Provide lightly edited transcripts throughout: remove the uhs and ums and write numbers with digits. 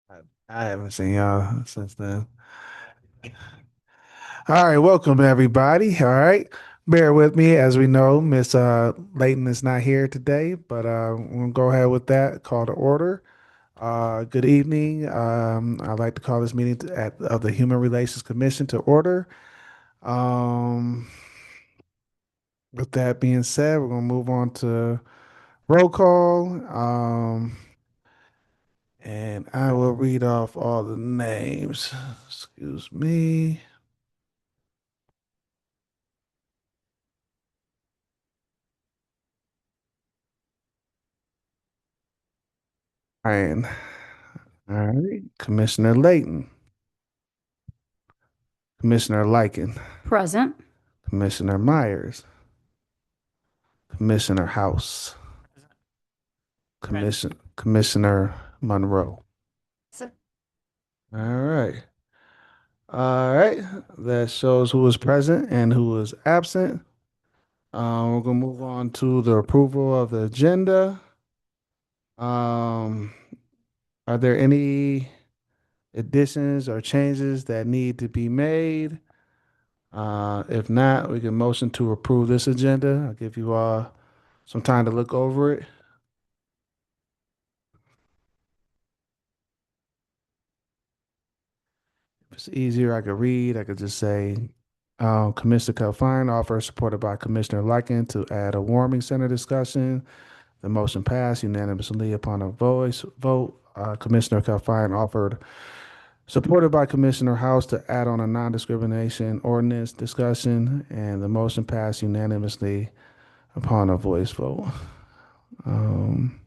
I, I haven't seen y'all since then. All right, welcome everybody. All right, bear with me. As we know, Miss Layton is not here today, but we'll go ahead with that. Call to order. Good evening. I'd like to call this meeting of the Human Relations Commission to order. Um, with that being said, we're gonna move on to roll call. And I will read off all the names. Excuse me. Ryan. All right. Commissioner Layton. Commissioner Lykin. Present. Commissioner Myers. Commissioner House. Present. Commissioner Monroe. So- All right. All right. That shows who was present and who was absent. We're gonna move on to the approval of the agenda. Um, are there any additions or changes that need to be made? If not, we can motion to approve this agenda. I'll give you all some time to look over it. If it's easier, I could read. I could just say, Commissioner Calfine offer supported by Commissioner Lykin to add a warming center discussion. The motion passed unanimously upon a voice vote. Commissioner Calfine offered, supported by Commissioner House, to add on a non-discrimination ordinance discussion, and the motion passed unanimously upon a voice vote. Um,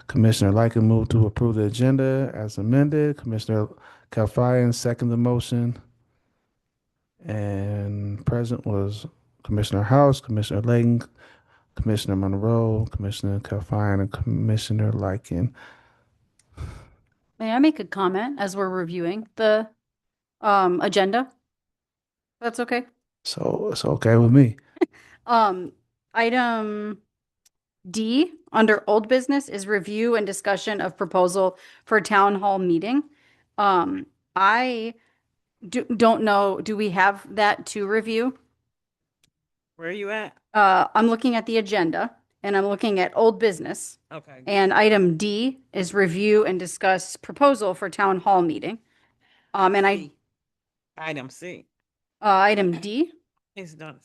Commissioner Lycan moved to approve the agenda as amended. Commissioner Kalfayan seconded the motion. And present was Commissioner House, Commissioner Layton, Commissioner Monroe, Commissioner Kalfayan, and Commissioner Lycan. May I make a comment as we're reviewing the agenda? That's okay. So it's okay with me. Um, Item D under old business is review and discussion of proposal for town hall meeting. I don't know, do we have that to review? Where are you at? I'm looking at the agenda and I'm looking at old business. Okay. And item D is review and discuss proposal for town hall meeting. And C. Item C. item D, It's done.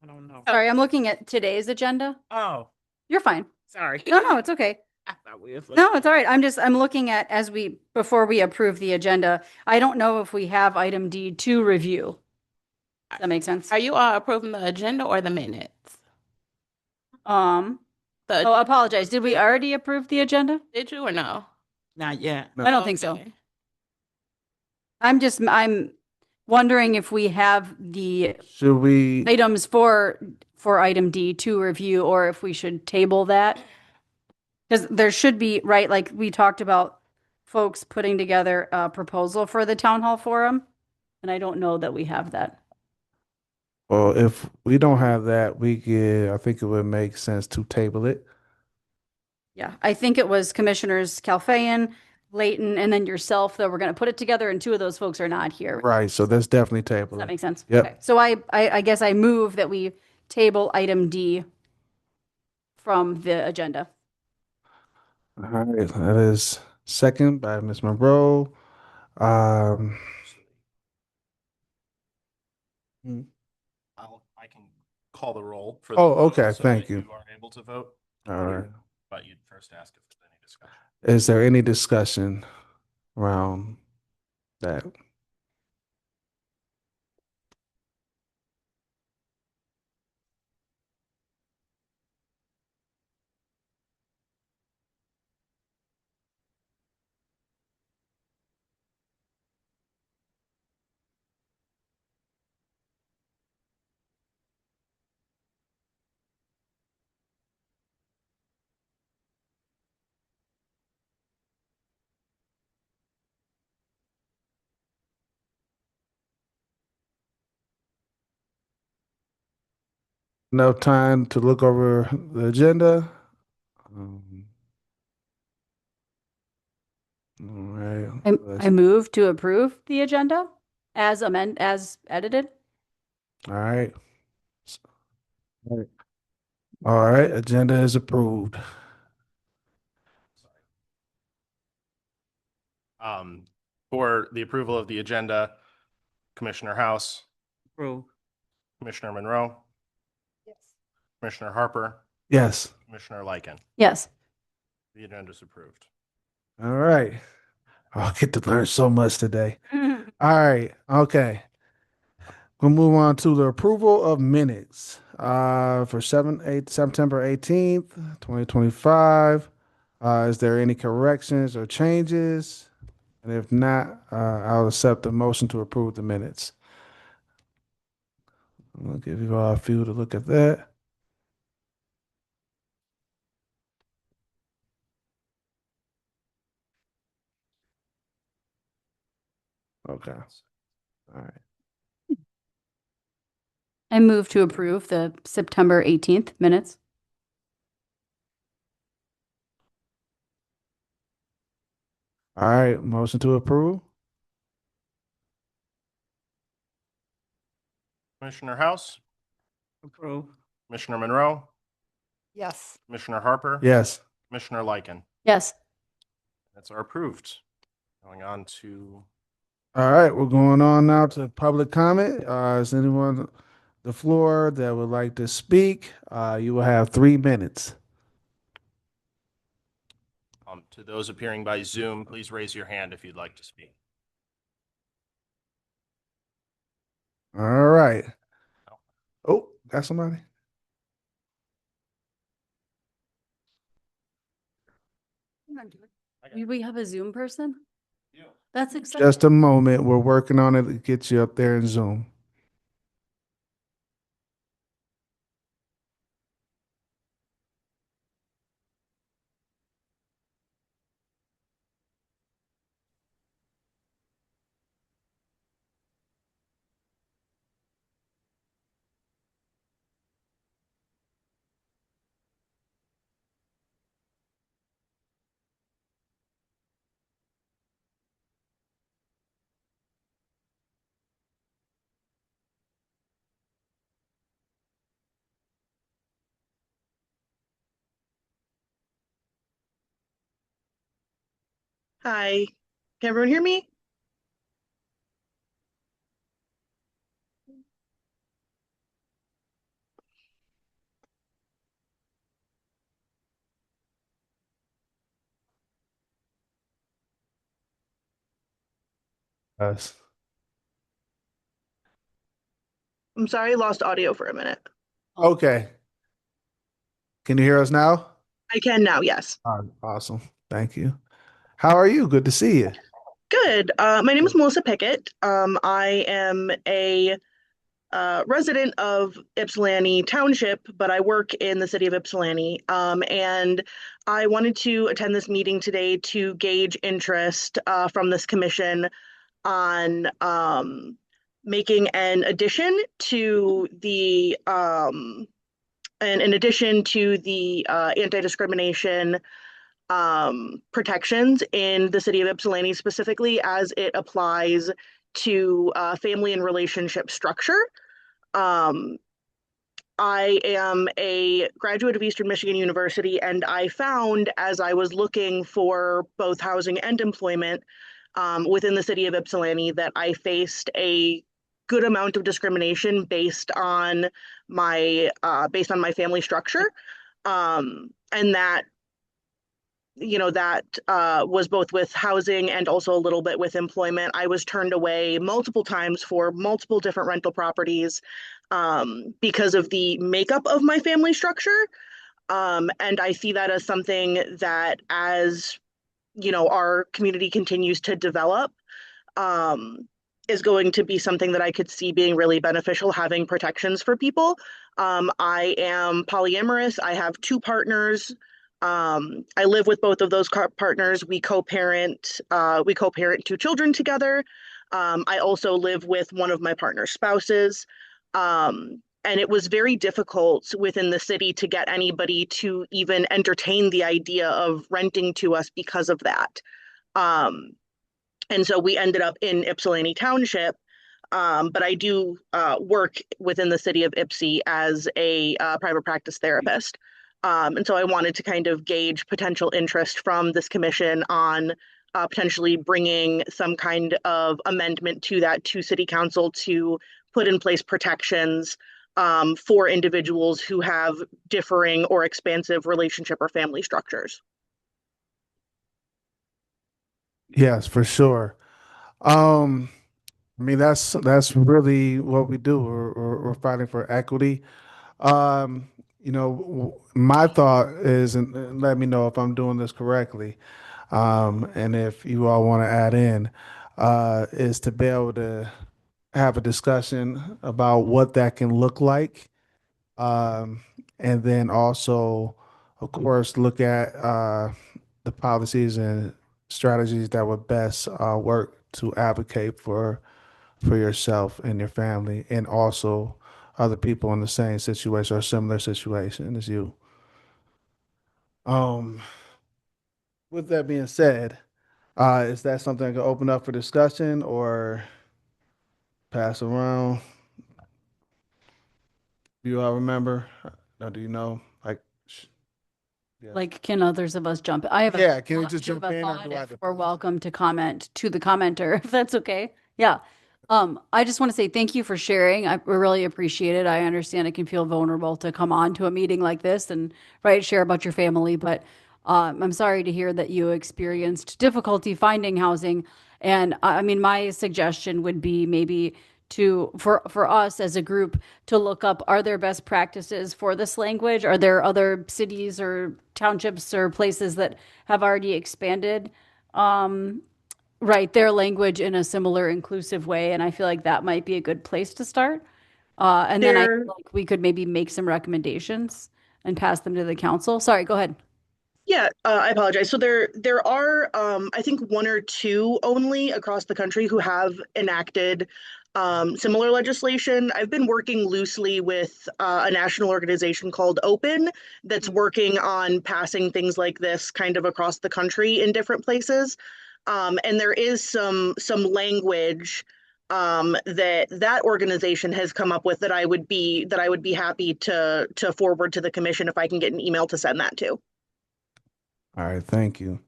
I don't know. sorry, I'm looking at today's agenda. Oh, You're fine. sorry. No, it's okay. I thought we was No, it's all right. I'm looking at before we approve the agenda. I don't know if we have item D to review. Does that make sense? Are you all approving the agenda or the minutes? Um, The, oh, apologize. Did we already approve the agenda? did you or no? Not yet. No. I don't think so. Okay. I'm wondering if we have the Should we? items for item D to review or if we should table that. Because there should be, right, like we talked about folks putting together a proposal for the town hall forum. And I don't know that we have that. Well, if we don't have that, I think it would make sense to table it. Yeah, I think it was Commissioners Kalfayan, Layton, and then yourself that were going to put it together, and two of those folks are not here. Right. So that's definitely Does table that it. make sense? Yep. Okay. So I guess I move that we table item D from the agenda. All right. That is second by Ms. Monroe. Um, hmm. I can call the roll for Oh, the vote okay, so thank that you. you are able to vote, All right. but you'd first ask if there's any discussion. Is there any discussion around that? Enough time to look over the agenda? Um, right. I move to approve the agenda as as edited. All right. All right, agenda is approved. For the approval of the agenda, Commissioner House, Approve. Commissioner Monroe, Yes. Commissioner Harper, Yes. Commissioner Lycan. Yes. The agenda is approved. All right. I'll get to learn so much today. All right. Okay. We'll move on to the approval of minutes for September 18th, 2025. Is there any corrections or changes? And if not, I'll accept the motion to approve the minutes. I'll give you all a few to look at that. Okay. All right. I move to approve the September 18th minutes. All right. Motion to approve. Commissioner House, Approve. Commissioner Monroe, Yes. Commissioner Harper. Yes. Commissioner Lycan. Yes. That's our approved. Going on to, All right. We're going on now to public comment. Is anyone on the floor that would like to speak? You will have 3 minutes. to those appearing by Zoom, please raise your hand if you'd like to speak. All right. Oh, got somebody? We have a Zoom person? That's exciting. Just a moment. We're working on it to get you up there in Zoom. Hi, can everyone hear me? Yes. I'm sorry, I lost audio for a minute. Okay. Can you hear us now? I can now, yes. Awesome. Thank you. How are you? Good to see you. Good. My name is Melissa Pickett. I am a resident of Ypsilanti Township, but I work in the city of Ypsilanti. And I wanted to attend this meeting today to gauge interest from this commission on making an addition to the anti-discrimination protections in the city of Ypsilanti, specifically as it applies to family and relationship structure. I am a graduate of Eastern Michigan University, and I found as I was looking for both housing and employment within the city of Ypsilanti that I faced a good amount of discrimination based on my family structure, and that was both with housing and also a little bit with employment. I was turned away multiple times for multiple different rental properties because of the makeup of my family structure. And I see that as something that, as our community continues to develop, is going to be something that I could see being really beneficial, having protections for people. I am polyamorous. I have 2 partners. I live with both of those partners. We co-parent 2 children together. I also live with one of my partner's spouses. And it was very difficult within the city to get anybody to even entertain the idea of renting to us because of that. And so we ended up in Ypsilanti Township. But I do work within the city of Ypsi as a private practice therapist. And so I wanted to kind of gauge potential interest from this commission on potentially bringing some kind of amendment to that to city council to put in place protections for individuals who have differing or expansive relationship or family structures. Yes, for sure. Um, I mean, that's really what we do. We're fighting for equity. My thought is, and let me know if I'm doing this correctly, and if you all want to add in, is to be able to have a discussion about what that can look like, um, and then also, of course, look at the policies and strategies that would best work to advocate for yourself and your family, and also other people in the same situation or similar situation as you. Um, with that being said, is that something I can open up for discussion or pass around? Do you all remember? Or do you know? Yeah. Like, can others of us jump? I have Yeah, can we thought- just do have jump a in or thought do I if have to we're pause? welcome to comment to the commenter, if that's okay. Yeah. I just want to say thank you for sharing. I really appreciate it. I understand it can feel vulnerable to come on to a meeting like this and share about your family, but I'm sorry to hear that you experienced difficulty finding housing. And I mean, my suggestion would be maybe for us as a group to look up, are there best practices for this language? Are there other cities or townships or places that have already expanded their language in a similar inclusive way? And I feel like that might be a good place to start. And then I There, feel like we could maybe make some recommendations and pass them to the council. Sorry, go ahead. yeah, I apologize. So there are I think one or two only across the country who have enacted similar legislation. I've been working loosely with a national organization called Open that's working on passing things like this kind of across the country in different places. And there is some language that organization has come up with that I would be happy to forward to the commission if I can get an email to send that to. All right, thank you.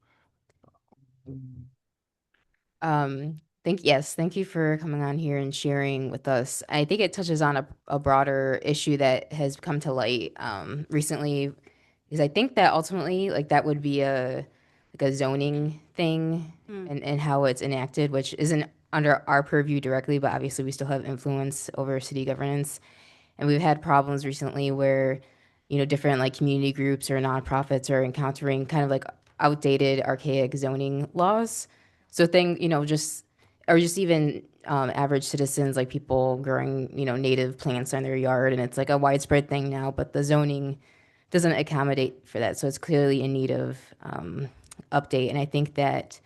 Thank you for coming on here and sharing with us. I think it touches on a broader issue that has come to light recently, because I think that ultimately, like, that would be a zoning thing and how it's enacted, which isn't under our purview directly, but obviously we still have influence over city governance. And we've had problems recently where, different like community groups or nonprofits are encountering kind of like outdated, archaic zoning laws. So just even average citizens, like people growing, native plants in their yard, and it's like a widespread thing now, but the zoning doesn't accommodate for that. So it's clearly in need of update. And I think that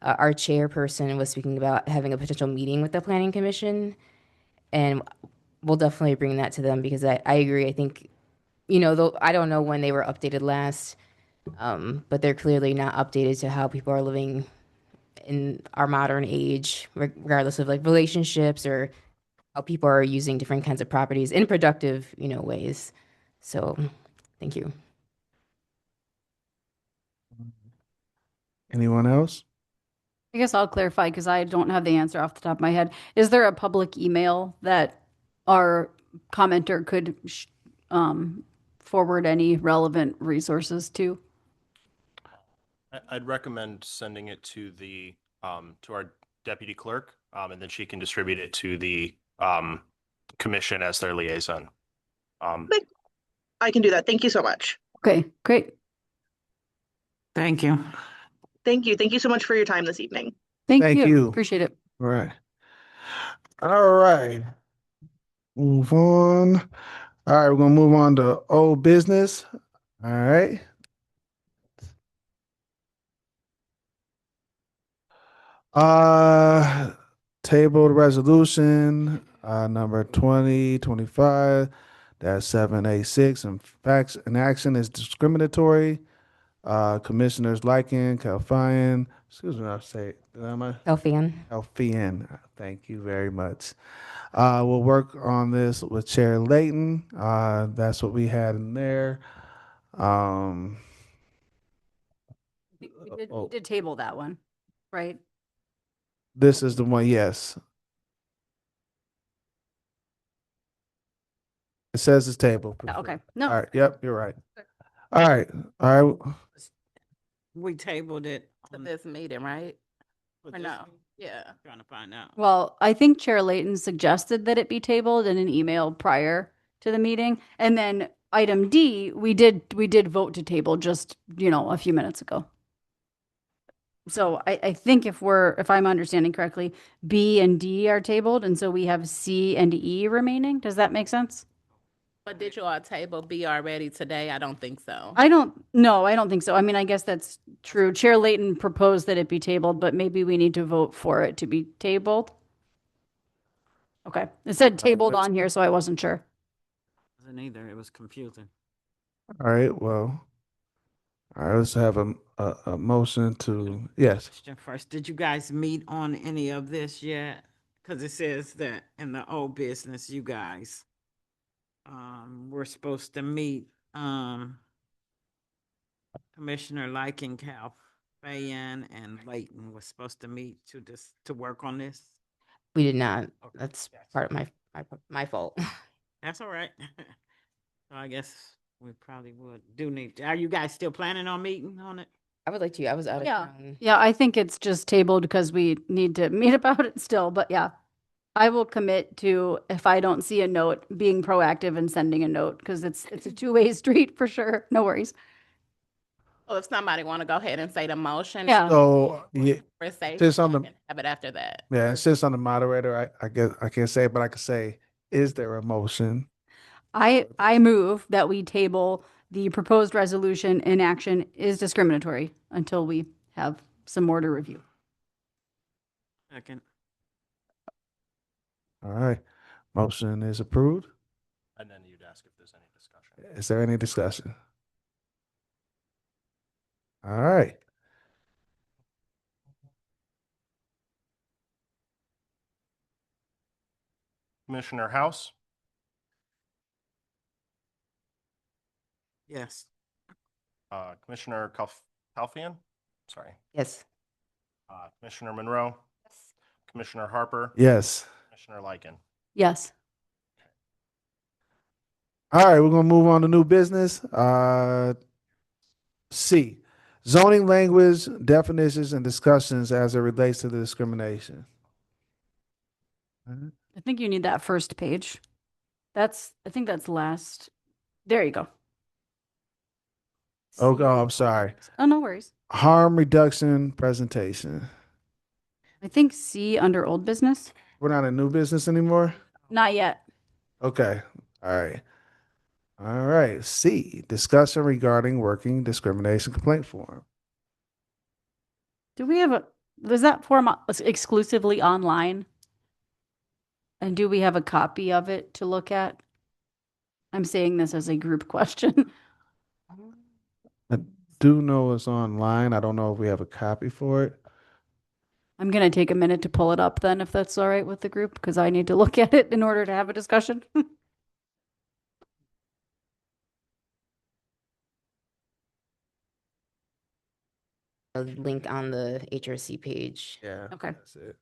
our chairperson was speaking about having a potential meeting with the planning commission, and we'll definitely bring that to them because I agree. I think, though I don't know when they were updated last, but they're clearly not updated to how people are living in our modern age, regardless of like relationships or how people are using different kinds of properties in productive, ways. So, thank you. Anyone else? I guess I'll clarify because I don't have the answer off the top of my head. Is there a public email that our commenter could forward any relevant resources to? I'd recommend sending it to to our deputy clerk, and then she can distribute it to the commission as their liaison. I can do that. Thank you so much. Okay, great. Thank you. Thank you. Thank you so much for your time this evening. Thank Thank you. you. Appreciate it. All right. All right. Move on. All right, we're gonna move on to old business. All right. Tabled resolution, number 2025-786, and facts and action is discriminatory. Commissioners Lycan, Kalfayan, excuse me, I say, am I? Elfian. Alfian, thank you very much. We'll work on this with Chair Layton. That's what we had in there. Um, We oh, did table that one, right? this is the one, yes. It says it's table. Yeah, okay. All No, right, yep, you're right. All right. We tabled it. To on- this meeting, right? for Or this no? meeting. Yeah. Trying to find out. well, I think Chair Layton suggested that it be tabled in an email prior to the meeting. And then item D, we did vote to table just, a few minutes ago. So I think if I'm understanding correctly, B and D are tabled, and so we have C and E remaining. Does that make sense? But did you all table B already today? I don't think so. I don't think so. I mean, I guess that's true. Chair Layton proposed that it be tabled, but maybe we need to vote for it to be tabled. Okay. It said tabled on here, so I wasn't sure. Wasn't either. It was confusing. All right, well, all right, let's have a motion to, yes. Question first, did you guys meet on any of this yet? Because it says that in the old business, you guys we're supposed to meet Commissioner Lycan, Cal Fayan, and Layton was supposed to meet to work on this. We did not. Okay, That's gotcha. part of my fault. That's all right. So I guess we probably do need. Are you guys still planning on meeting on it? I would like to. I was out of Yeah. town. Yeah, I think it's just tabled because we need to meet about it still, but yeah. I will commit to, if I don't see a note, being proactive and sending a note, because it's a two-way street for sure. No worries. Well, if somebody want to go ahead and say the motion. Yeah. So, yeah, For safety, Since I'm I the- can have it after that. yeah, since I'm the moderator, I guess I can't say, it, but I can say, is there a motion? I move that we table the proposed resolution in action is discriminatory until we have some more to review. Second. All right, motion is approved. And then you'd ask if there's any discussion. Is there any discussion? All right. Commissioner House, Yes. Commissioner Kalfian, sorry, Yes. Commissioner Monroe, Commissioner Harper, Yes. Commissioner Lycan. Yes. All right, we're gonna move on to new business. C, zoning language, definitions, and discussions as it relates to the discrimination. I think you need that first page. I think that's last. There you go. Oh, God, I'm sorry. Oh, no worries. Harm reduction presentation. I think C under old business. We're not in new business anymore? Not yet. Okay, all right. All right, C, discussion regarding working discrimination complaint form. Do we have was that form exclusively online? And do we have a copy of it to look at? I'm saying this as a group question. I do know it's online. I don't know if we have a copy for it. I'm going to take a minute to pull it up then, if that's all right with the group, because I need to look at it in order to have a discussion. A link on the HRC page. Yeah. Okay. That's it.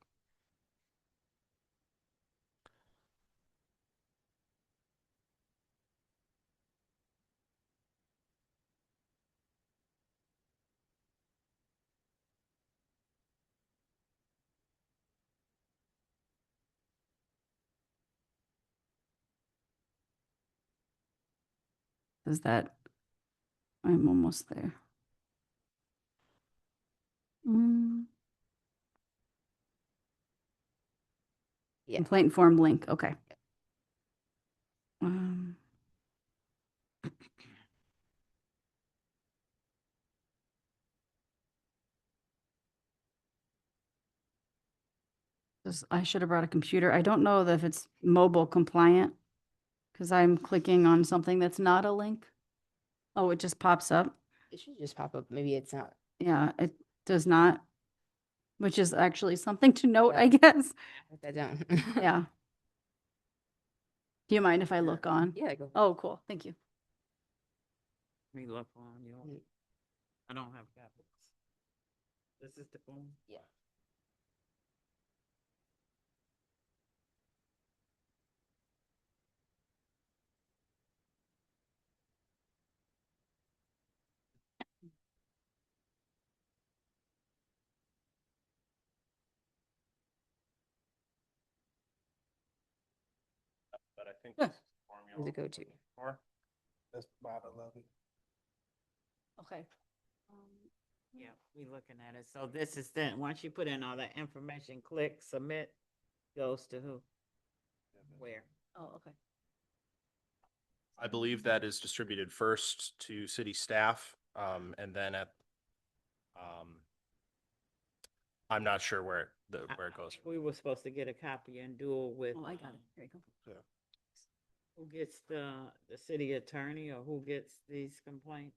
Is that I'm almost there. Yeah. Complaint form link. Okay. Um, I should have brought a computer. I don't know if it's mobile compliant because I'm clicking on something that's not a link. Oh, it just pops up. It should just pop up. Maybe it's not. Yeah, it does not, which is actually something to note, I Yeah. guess. Write that down. Yeah. Do you mind if I look on? Yeah, go. Oh, cool. Thank you. We look on your, Mm. I don't have copies. This is the form? Yeah. But I think Yeah. this is the form Where's it go to? for. That's bottom of it. Okay. Yeah, we looking at it. So this is then, once you put in all that information, click submit, goes to who? Where? Oh, okay. I believe that is distributed first to city staff, and then I'm not sure where I goes. think we were supposed to get a copy and do it with. Oh, I got it. Here you go. Who gets the city attorney or who gets these complaints?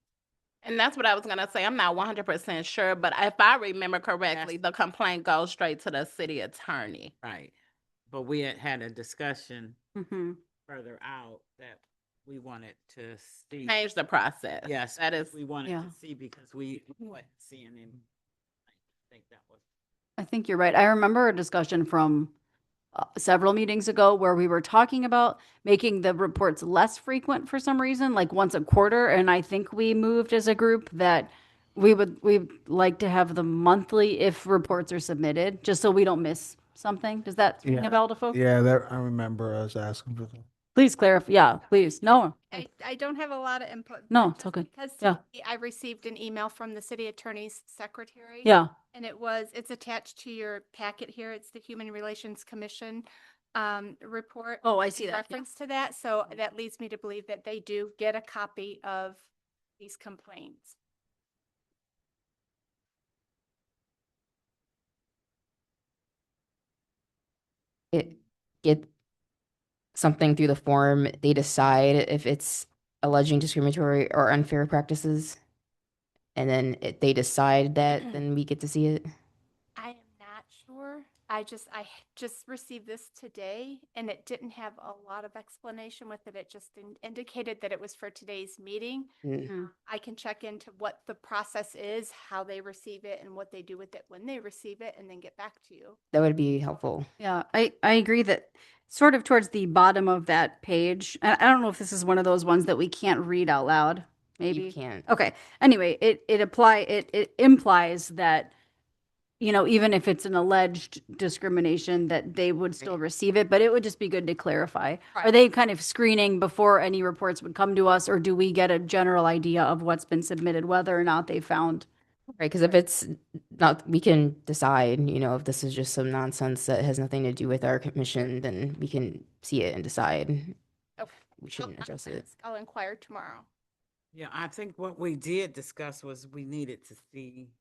And that's what I was gonna say. I'm not 100% sure, but if I remember correctly, the complaint goes straight to the city attorney. Right. But we had a discussion Mm-hmm. further out that we wanted to see. Change the process. Yes, That is, we wanted Yeah. to see because we wasn't seeing him. I think that was. I think you're right. I remember a discussion from several meetings ago where we were talking about making the reports less frequent for some reason, like once a quarter. And I think we moved as a group that we'd like to have the monthly if reports are submitted, just so we don't miss something. Does that ring Yeah. a bell to folks? Yeah, that, I remember us asking for that. Please clarify. Yeah, please. No. I don't have a lot of input. No, but it's just all good. Because Yeah. I received an email from the city attorney's secretary. Yeah. And it's attached to your packet here. It's the Human Relations Commission report. Oh, I see in that. Yeah. Reference to that. So that leads me to believe that they do get a copy of these complaints. Get something through the form. They decide if it's alleging discriminatory or unfair practices. And then they decide that, then we get to see it. I am not sure. I just received this today and it didn't have a lot of explanation with it. It just indicated that it was for today's meeting. Mm. I can check into what the process is, how they receive it and what they do with it when they receive it and then get back to you. That would be helpful. Yeah, I agree that sort of towards the bottom of that page, and I don't know if this is one of those ones that we can't read out loud, maybe. You can't. Okay. Anyway, it implies that, you know, even if it's an alleged discrimination, that they would still receive it, but it would just be good to clarify. Are Right. they kind of screening before any reports would come to us, or do we get a general idea of what's been submitted, whether or not they found? Right, because if it's not, we can decide, you know, if this is just some nonsense that has nothing to do with our commission, then we can see it and decide Okay. we shouldn't address it. I'll inquire tomorrow. Yeah, I think what we did discuss was we needed to see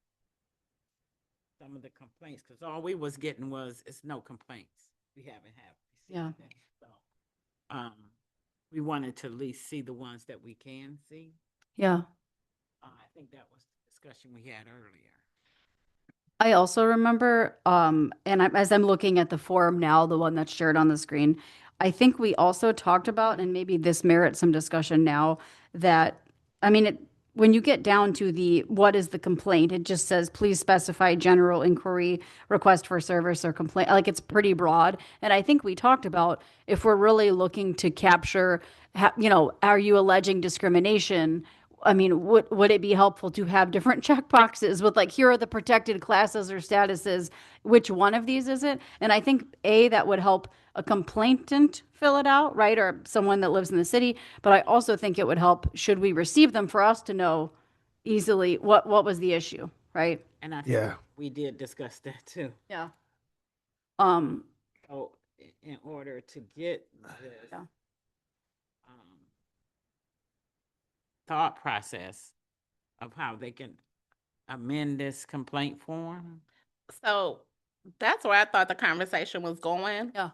some of the complaints, because all we was getting was, it's no complaints. We haven't had. Yeah. received any. So, we wanted to at least see the ones that we can see. Yeah. I think that was the discussion we had earlier. I also remember, as I'm looking at the form now, the one that's shared on the screen, I think we also talked about, and maybe this merits some discussion now, that, I mean, when you get down to what is the complaint, it just says, please specify general inquiry, request for service or complaint. Like, it's pretty broad. And I think we talked about if we're really looking to capture, you know, are you alleging discrimination? I mean, would it be helpful to have different checkboxes with like, here are the protected classes or statuses, which one of these is it? And I think that would help a complainant fill it out, right? Or someone that lives in the city. But I also think it would help, should we receive them, for us to know easily what was the issue, right? And I Yeah. think we did discuss that too. Yeah. So in order to get this Yeah. thought process of how they can amend this complaint form. so that's where I thought the conversation was going. Yeah.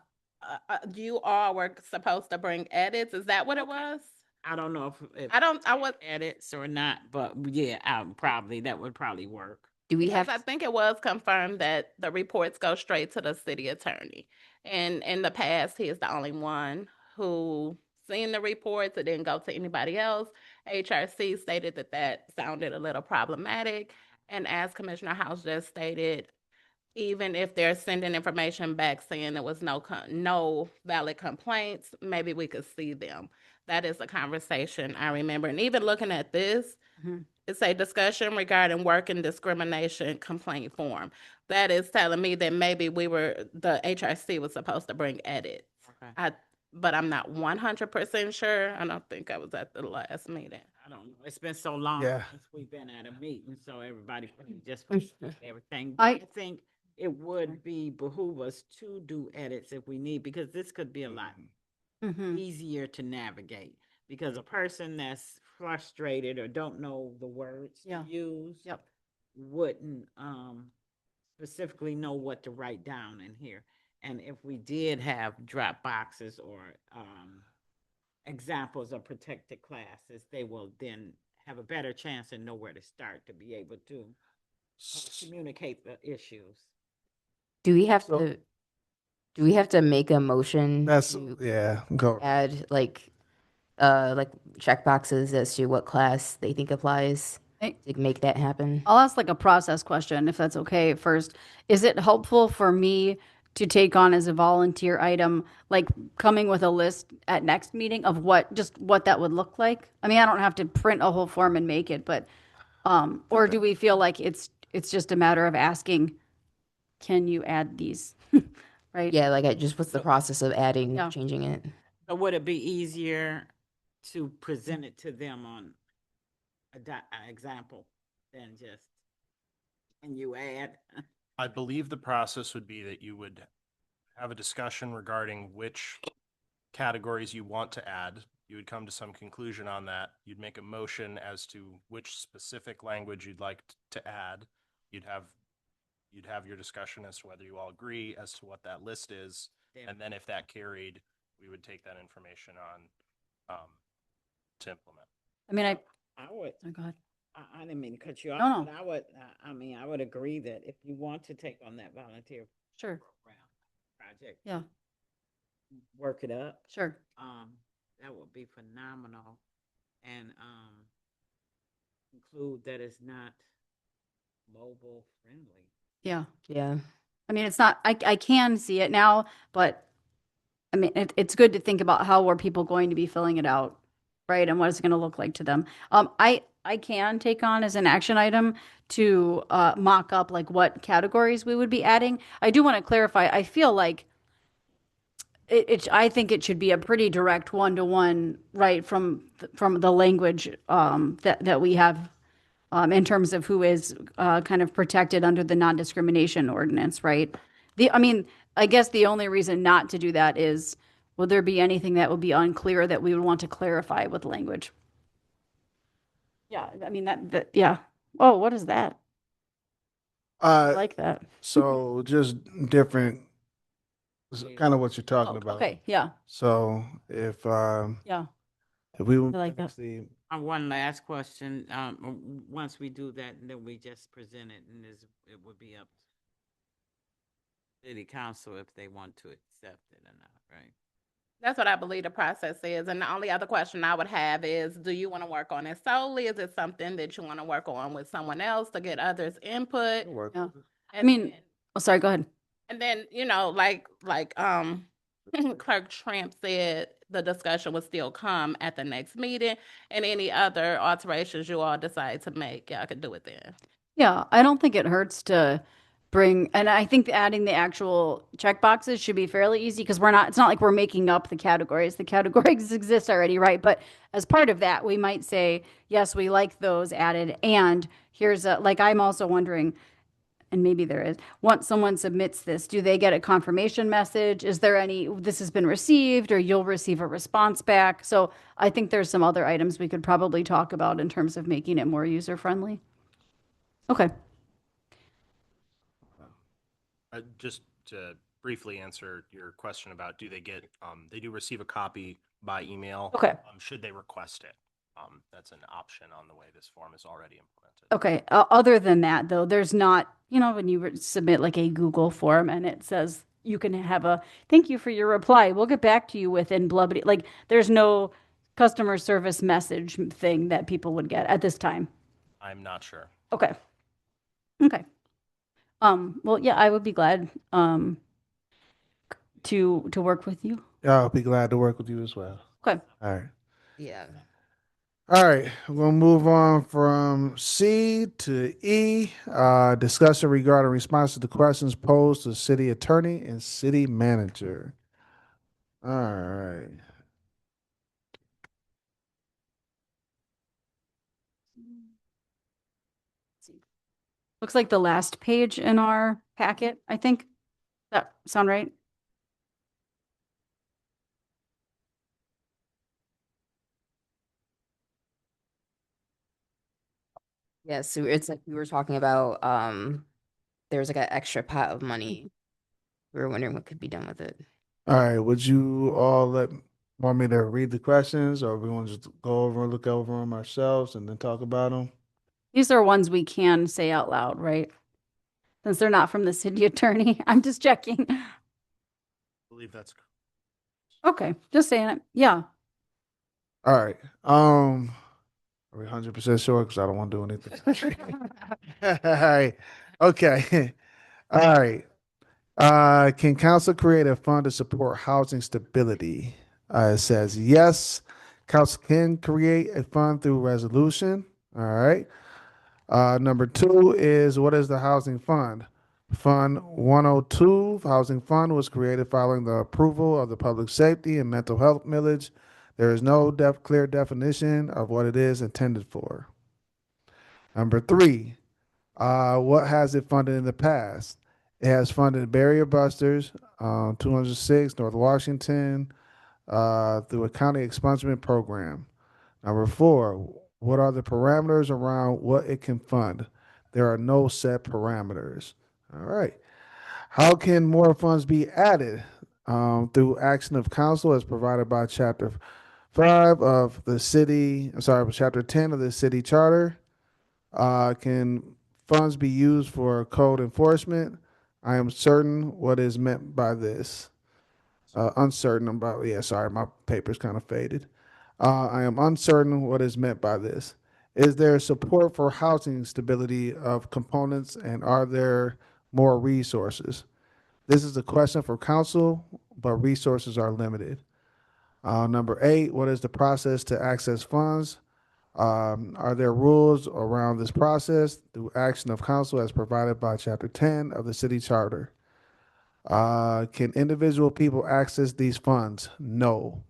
You all were supposed to bring edits. Is that what it was? I don't know if I was, edits or not, but yeah, that would probably work. Do we because have, I think it was confirmed that the reports go straight to the city attorney. And in the past, he is the only one who seen the reports. It didn't go to anybody else. HRC stated that that sounded a little problematic. And as Commissioner House just stated, even if they're sending information back saying there was no valid complaints, maybe we could see them. That is a conversation I remember. And even looking at this, Mhm. it's a discussion regarding work and discrimination complaint form. That is telling me that maybe the HRC was supposed to bring edits. Okay. But I'm not 100% sure. I don't think I was at the last meeting. I don't know. It's been so long Yeah. since we've been at a meeting, so everybody probably just Mm. forget everything. But I think it would behoove us to do edits if we need, because this could be a lot Mhm. easier to navigate. Because a person that's frustrated or don't know the words Yeah. to use Yep. wouldn't specifically know what to write down in here. And if we did have drop boxes or examples of protected classes, they will then have a better chance and know where to start to be able to communicate the issues. do we have So- to, do we have to make a motion That's, to yeah, go. add like check boxes as to what class they think applies Hey. to make that happen? I'll ask like a process question, if that's okay first. Is it helpful for me to take on as a volunteer item, like coming with a list at next meeting of what that would look like? I mean, I don't have to print a whole form and make it, but, or do we feel like it's just a matter of asking, can you add these? Right? Yeah, like what's the process of adding, Yeah. changing it? So would it be easier to present it to them on an example than just, and you add? I believe the process would be that you would have a discussion regarding which categories you want to add. You would come to some conclusion on that. You'd make a motion as to which specific language you'd like to add. You'd have your discussion as to whether you all agree as to what that list is. And then if that carried, we would take that information on to implement. I mean, I would, oh, go ahead. I didn't mean to cut you off, No, no. but I would, I would agree that if you want to take on that volunteer Sure. program project, Yeah, work it up, sure. that would be phenomenal. And, include that it's not mobile friendly. Yeah. Yeah. I mean, it's not, I can see it now, but I mean, it's good to think about how are people going to be filling it out, right? And what it's going to look like to them. I can take on as an action item to mock up like what categories we would be adding. I do want to clarify. I feel like I think it should be a pretty direct one-to-one, right, from the language that we have in terms of who is kind of protected under the non-discrimination ordinance, right? I mean, I guess the only reason not to do that is, will there be anything that would be unclear that we would want to clarify with language? Yeah, I mean, yeah. Oh, what is that? I like that. So just different, kind of what you're talking Oh, about. okay, yeah, So if yeah. we I like that. see, One last question, once we do that, and then we just present it, and it would be up to city council if they want to accept it or not, right? That's what I believe the process is. And the only other question I would have is, do you want to work on it solely? Is it something that you want to work on with someone else to get others' input? work. Yeah. And mean- then- Oh, sorry, go ahead. And then, like Clerk Tramp said, the discussion will still come at the next meeting, and any other alterations you all decide to make, y'all can do it then. Yeah, I don't think it hurts to bring, and I think adding the actual check boxes should be fairly easy because it's not like we're making up the categories. The categories exist already, right? But as part of that, we might say, yes, we like those added. And here's I'm also wondering, and maybe there is, once someone submits this, do they get a confirmation message? Is there this has been received, or you'll receive a response back? So I think there's some other items we could probably talk about in terms of making it more user-friendly. Okay. Just to briefly answer your question about do they get, they do receive a copy by email. Okay. Should they request it. That's an option on the way this form is already implemented. Okay. Other than that, though, there's not, when you submit like a Google form and it says you can have a thank you for your reply. We'll get back to you within blah, blah, like there's no customer service message thing that people would get at this time. I'm not sure. Okay. Okay. Well, yeah, I would be glad to work with you. I'll be glad to work with you as well. Okay. All right. Yeah. All right, we'll move on from C to E. Discussion regarding responses to questions posed to city attorney and city manager. All right. Looks like the last page in our packet, I think. That sound right? Yeah, so it's like we were talking about, there was like an extra pot of money. We were wondering what could be done with it. All right, would you all want me to read the questions, or we want to just go over and look over them ourselves and then talk about them? These are ones we can say out loud, right? Since they're not from the city attorney. I'm just checking. I believe that's Okay, just saying it. Yeah. All right. Are we 100% sure? Because I don't want to do anything. All right. Okay. All right. Can council create a fund to support housing stability? It says yes. Council can create a fund through resolution. All right. Number 2 is what is the housing fund? Fund 102 Housing Fund was created following the approval of the public safety and mental health millage. There is no clear definition of what it is intended for. Number 3, what has it funded in the past? It has funded Barrier Busters, 206 North Washington, through a county expungement program. Number 4, what are the parameters around what it can fund? There are no set parameters. All right. How can more funds be added? Through action of council as provided by Chapter 5 of the city, Chapter 10 of the city charter. Can funds be used for code enforcement? I am certain what is meant by this. Uncertain about, my paper's kind of faded. I am uncertain what is meant by this. Is there support for housing stability of components, and are there more resources? This is a question for council, but resources are limited. Number 8, what is the process to access funds? Are there rules around this process through action of council as provided by Chapter 10 of the city charter? Can individual people access these funds? No.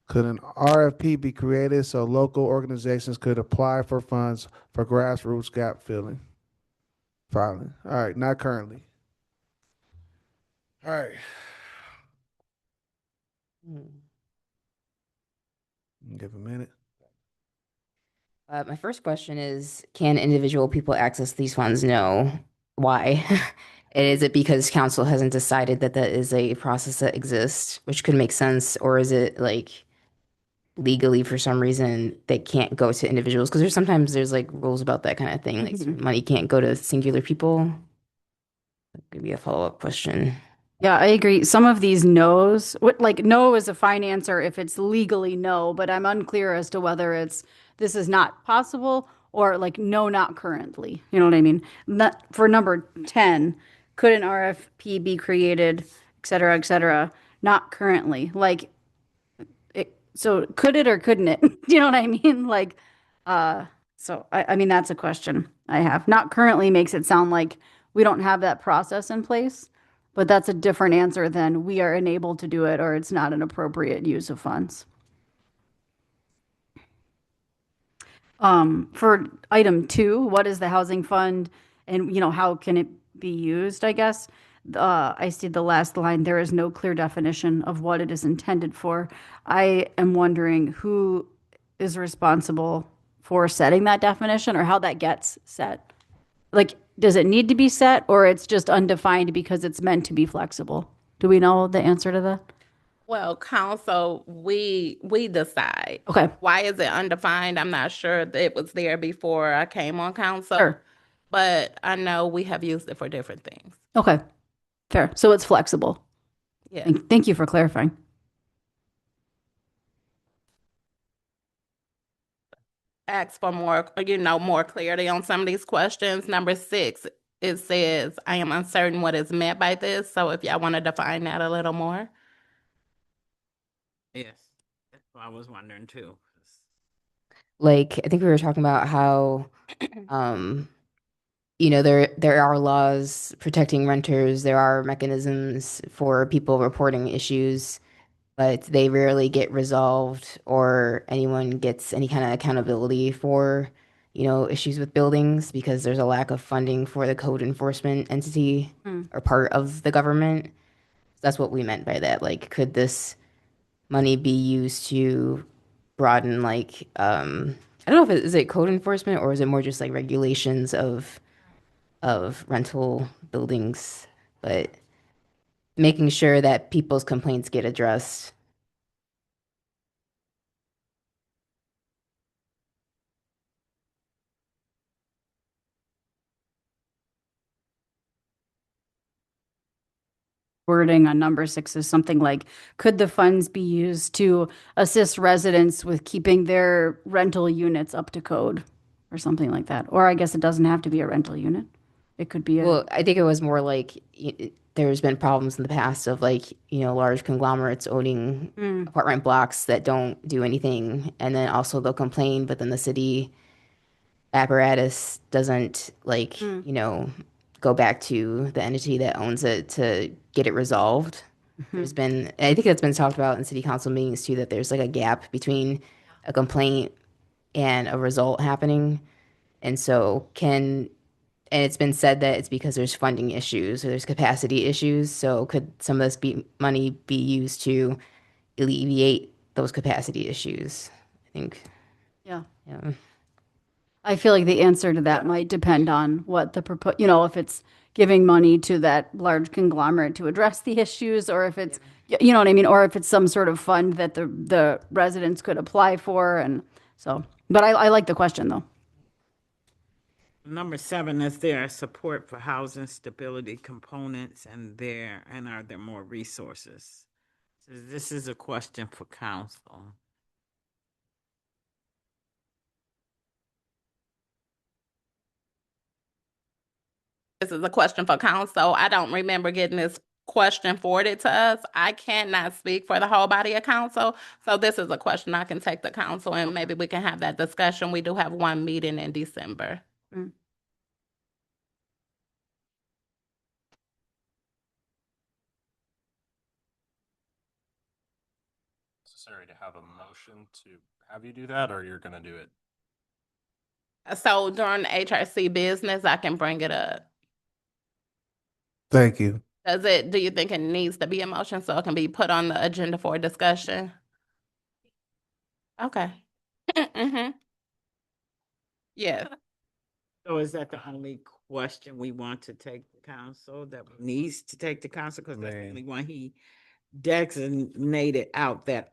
Could an RFP be created so local organizations could apply for funds for grassroots gap filling? Filing. All right, not currently. All right. Give a minute. My first question is, can individual people access these funds? No. Why? Is it because council hasn't decided that that is a process that exists, which could make sense, or is it like legally for some reason they can't go to individuals? Because there's like rules about that kind of thing, like money can't go to singular people. That could be a follow-up question. Yeah, I agree. Some of these no's, like no is a fine answer if it's legally no, but I'm unclear as to whether it's this is not possible or like no, not currently. You know what I mean? For number 10, could an RFP be created, et cetera, not currently? Like, so could it or couldn't it? Do you know what I mean? Like, so I mean, that's a question I have. Not currently makes it sound like we don't have that process in place. But that's a different answer than we are unable to do it or it's not an appropriate use of funds. For item 2, what is the housing fund and how can it be used, I guess? I see the last line, there is no clear definition of what it is intended for. I am wondering who is responsible for setting that definition or how that gets set. Like, does it need to be set or it's just undefined because it's meant to be flexible? Do we know the answer to that? Well, council, we decide. Okay, Why is it undefined? I'm not sure that it was there before I came on council. sure. But I know we have used it for different things. Okay, fair. So it's flexible. Yeah. Thank you for clarifying. Ask for more, more clarity on some of these questions. Number 6, it says, I am uncertain what is meant by this. So if y'all want to define that a little more. Yes, that's what I was wondering too. Like, I think we were talking about how, there are laws protecting renters, there are mechanisms for people reporting issues, but they rarely get resolved or anyone gets any kind of accountability for, issues with buildings because there's a lack of funding for the code enforcement entity or part of the government. That's what we meant by that. Like, could this money be used to broaden, like, I don't know if is it code enforcement or is it more just like regulations of rental buildings, but making sure that people's complaints get addressed. Wording on number 6 is something like, could the funds be used to assist residents with keeping their rental units up to code or something like that? Or I guess it doesn't have to be a rental unit. It could be Well, I think it was more like there's been problems in the past of like, large conglomerates owning apartment blocks that don't do anything. And then also they'll complain, but then the city apparatus doesn't like, go back to the entity that owns it to get it resolved. There's been, I think it's been talked about in city council meetings too, that there's like a gap between a complaint and a result happening. And so and it's been said that it's because there's funding issues or there's capacity issues. So could some of this money be used to alleviate those capacity issues? I think. Yeah. Yeah. I feel like the answer to that might depend on what the if it's giving money to that large conglomerate to address the issues, or if it's, you know what I mean, or if it's some sort of fund that the residents could apply for, and so. But I like the question though. Number 7, is there support for housing stability components and are there more resources? So this is a question for council. This is a question for council. I don't remember getting this question forwarded to us. I cannot speak for the whole body of council. So this is a question I can take to council and maybe we can have that discussion. We do have one meeting in December. Necessary to have a motion to have you do that, or you're gonna do it? So during the HRC business, I can bring it up. Thank you. Do you think it needs to be a motion so it can be put on the agenda for discussion? Okay. Yeah. So is that the only question we want to take to council, that needs to take to council? Because that's the Man. only one he designated out that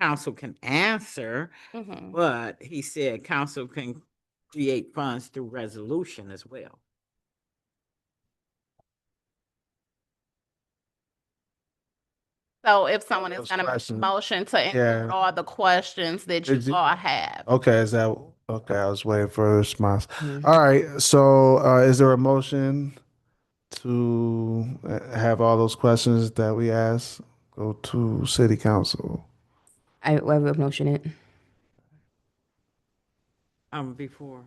council can answer, but he said council can create funds through resolution as well. So if someone is Those gonna make a questions. motion to answer Yeah. all the questions that Did you you- all have. Okay, okay? I was waiting for a response. Mhm. All right, so is there a motion to have all those questions that we asked go to city council? I would motion it. Before,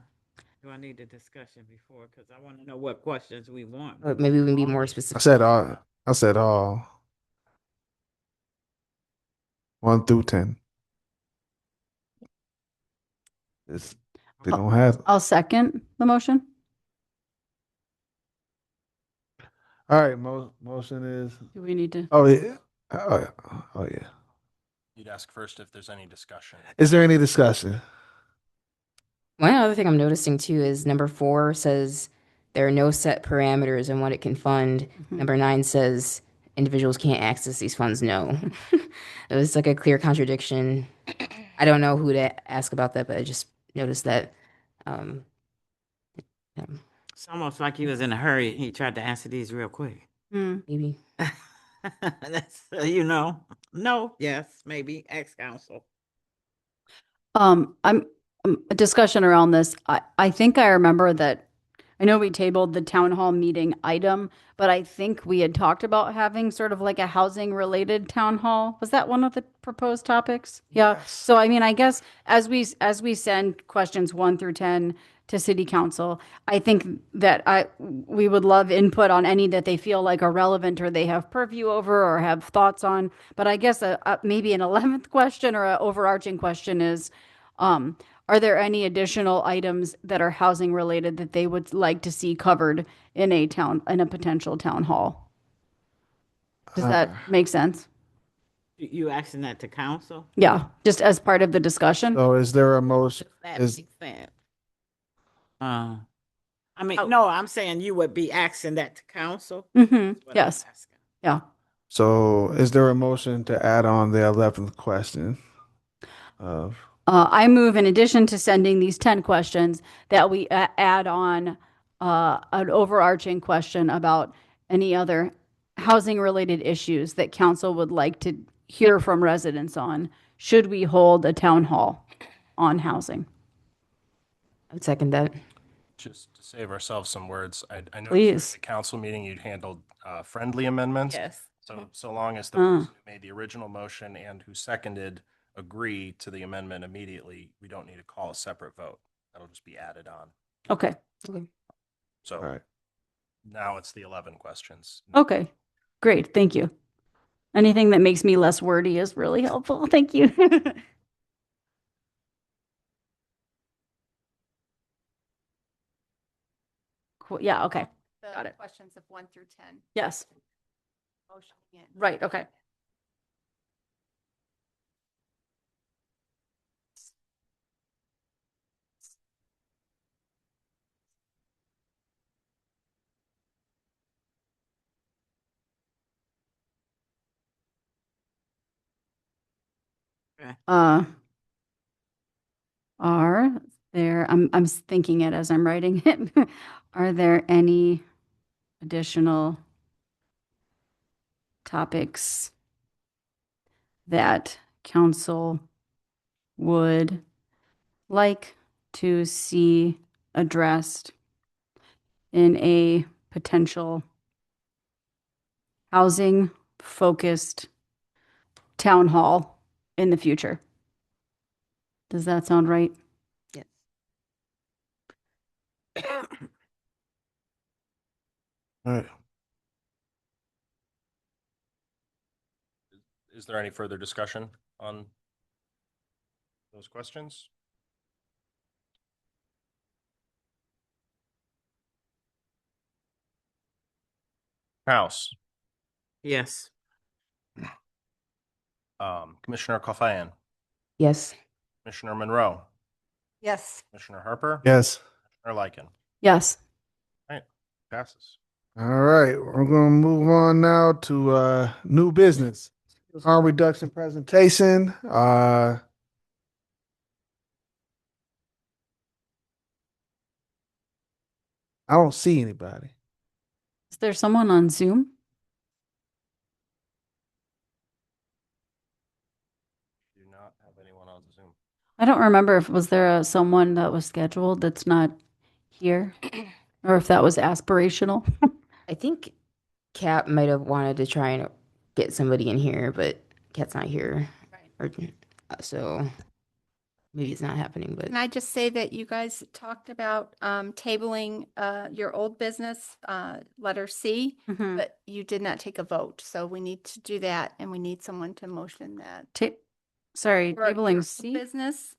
do I need a discussion before? Because I want to know what questions we want. But maybe we can be more I specific. said all. I said all. 1 through 10. They don't have. I'll second the motion. All right, motion is. Do we need to? Oh yeah. Oh yeah. You'd ask first if there's any discussion. Is there any discussion? One other thing I'm noticing too is number 4 says there are no set parameters in what it can fund. Number 9 says individuals can't access these funds. No. It was like a clear contradiction. I don't know who to ask about that, but I just noticed that. Um, yeah, It's almost like he was in a hurry. He tried to answer these real quick. Hmm. maybe. That's, no, yes, maybe, ex-counsel. I'm a discussion around this. I think I remember that. I know we tabled the town hall meeting item, but I think we had talked about having sort of like a housing related town hall. Was that one of the proposed topics? Yeah. Yes. So I mean, I guess as we send questions 1 through 10 to city council, I think that we would love input on any that they feel like are relevant or they have purview over or have thoughts on. But I guess maybe an 11th question or an overarching question is, are there any additional items that are housing related that they would like to see covered in a potential town hall? Does that make sense? You asking that to council? Yeah, just as part of the discussion. So is there a motion? Does that Is make sense? I mean, Oh. no, I'm saying you would be asking that to council. Mm-hmm. That's what I'm Yes. asking. Yeah. so is there a motion to add on the 11th question of I move in addition to sending these 10 questions that we add on an overarching question about any other housing related issues that council would like to hear from residents on. Should we hold a town hall on housing? I would second that. Just to save ourselves some words, I know Please. at the council meeting, you'd handled friendly amendments. Yes. So long as the person who made the original motion and who seconded agree to the amendment immediately, we don't need to call a separate vote. That'll just be added on. Okay. So all right. now it's the 11 questions. Okay. Great. Thank you. Anything that makes me less wordy is really helpful. Thank you. Cool. Yeah. Okay. The Got it. questions of 1 through 10. Yes. Motion again. Right. Okay. Okay. Are there, I'm thinking it as I'm writing it. Are there any additional topics that council would like to see addressed in a potential housing focused town hall in the future? Does that sound right? Yes. All right. Is there any further discussion on those questions? House, Yes. Commissioner Kofayan, Yes. Commissioner Monroe, Yes. Commissioner Harper, Yes. Commissioner Lycan. Yes. Passes. All right. We're going to move on now to new business. Harm reduction presentation. I don't see anybody. Is there someone on Zoom? Do not have anyone on Zoom. I don't remember if was there someone that was scheduled that's not here, or if that was aspirational. I think Kat might have wanted to try and get somebody in here, but Kat's not here. Or, so maybe it's not happening, but Can I just say that you guys talked about tabling your old business, letter C, Mhm. but you did not take a vote. So we need to do that and we need someone to motion that. Sorry, For your tabling old C. Business,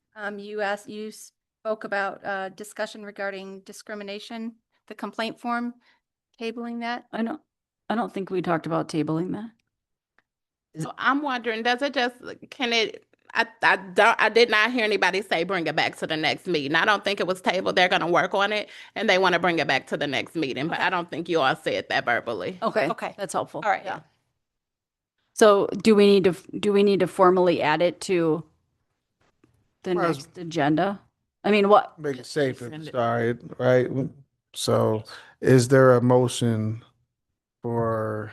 you spoke about discussion regarding discrimination, the complaint form, tabling that. I don't think we talked about tabling that. So I'm wondering, does it just, can it, I did not hear anybody say bring it back to the next meeting. I don't think it was tabled. They're gonna work on it and they want to bring it back to the next meeting, but Okay. I don't think you all said that verbally. Okay. Okay. That's helpful. All right. Yeah. So do we need to formally add it to the Might as- next agenda? I mean, what, Make it safe if Send it it. started, right? So is there a motion for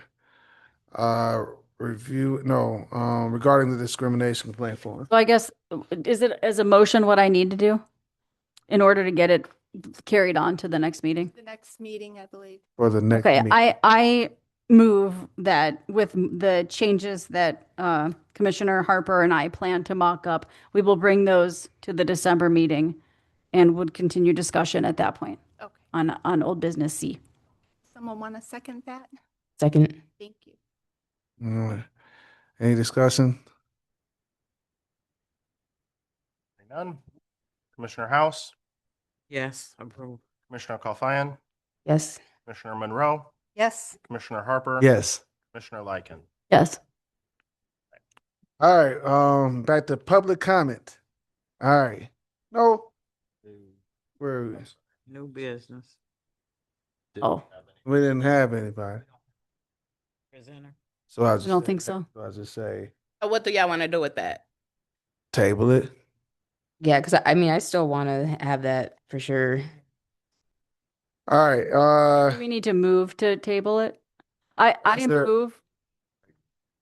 review, no, regarding the discrimination complaint form? so I guess, is it as a motion what I need to do in order to get it carried on to the next meeting? The next meeting, I believe. For the next Okay, meeting? I move that with the changes that Commissioner Harper and I plan to mock up, we will bring those to the December meeting and would continue discussion at that point Okay. on old business C. Someone want to second that? Second. Thank you. All right. Any discussion? Hearing none. Commissioner House, Yes, approve. Commissioner Kalfan, Yes. Commissioner Monroe, Yes. Commissioner Harper. Yes. Commissioner Lycan. Yes. All right, back to public comment. All right. No, where, New business. Oh. we didn't have anybody. Presenter. So I I just. don't think so. I just say, So what do y'all want to do with that? table it. Yeah, because I mean, I still want to have that for sure. All right, Do we need to move to table it? Is there-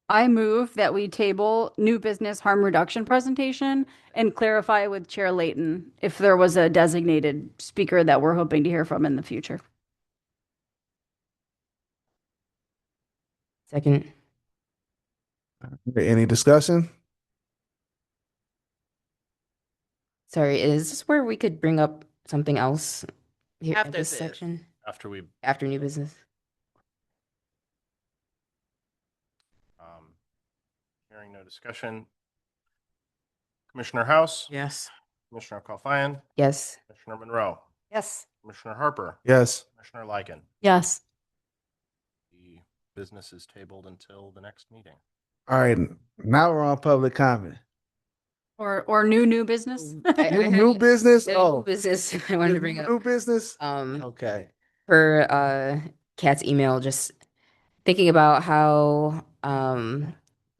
I move that we table new business harm reduction presentation and clarify with Chair Layton if there was a designated speaker that we're hoping to hear from in the future. Second. any discussion? Sorry, is this where we could bring up something else here in After this this. section After we, after new business? hearing no discussion. Commissioner House. Yes. Commissioner Kalfan, Yes. Commissioner Monroe, Yes. Commissioner Harper, Yes. Commissioner Lycan. Yes. The business is tabled until the next meeting. All right, now we're on public comment. Or new business? New business? The Oh, new business I wanted to bring new up. business? Okay. Okay. Per Kat's email, just thinking about how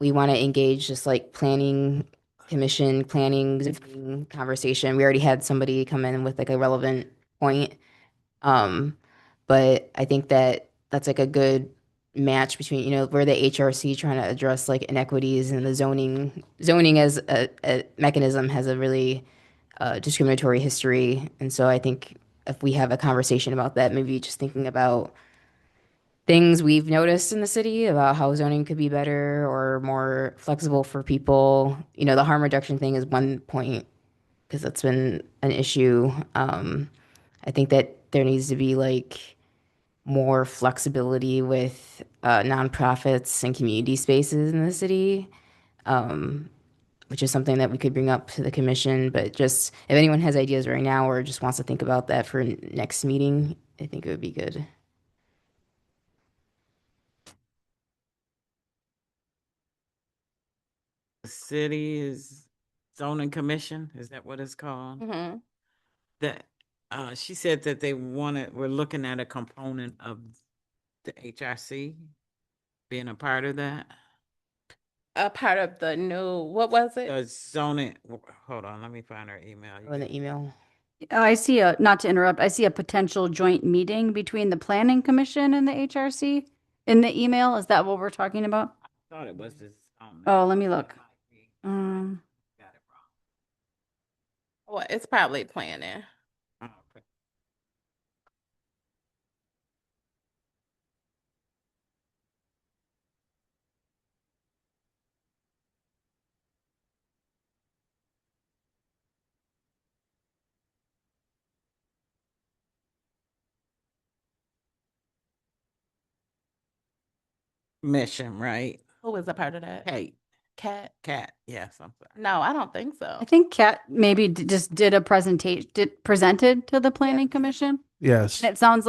we want to engage just like planning commission, planning zoning conversation. We already had somebody come in with like a relevant point. But I think that that's like a good match between, you know, we're the HRC trying to address like inequities and the zoning as a mechanism has a really discriminatory history. And so I think if we have a conversation about that, maybe just thinking about things we've noticed in the city about how zoning could be better or more flexible for people. You know, the harm reduction thing is one point because that's been an issue. I think that there needs to be like more flexibility with nonprofits and community spaces in the city, which is something that we could bring up to the commission. But just if anyone has ideas right now or just wants to think about that for next meeting, I think it would be good. The city is zoning commission, is that what it's called? Mm-hmm. That, she said that we're looking at a component of the HRC being a part of that. A part of the new, what was it? The zoning, hold on, let me find her email. In the email. I see not to interrupt, I see a potential joint meeting between the Planning Commission and the HRC in the email. Is that what we're talking about? I thought it was this. Oh, let me look. Got it Well, it's probably planning. wrong. Oh, okay. Mission, right? Who was a part of that? Kate, Cat? Cat, yes, I'm sorry. No, I don't think so. I think Kat maybe just did a presentation, presented to the Planning Commission. Yes. And it sounds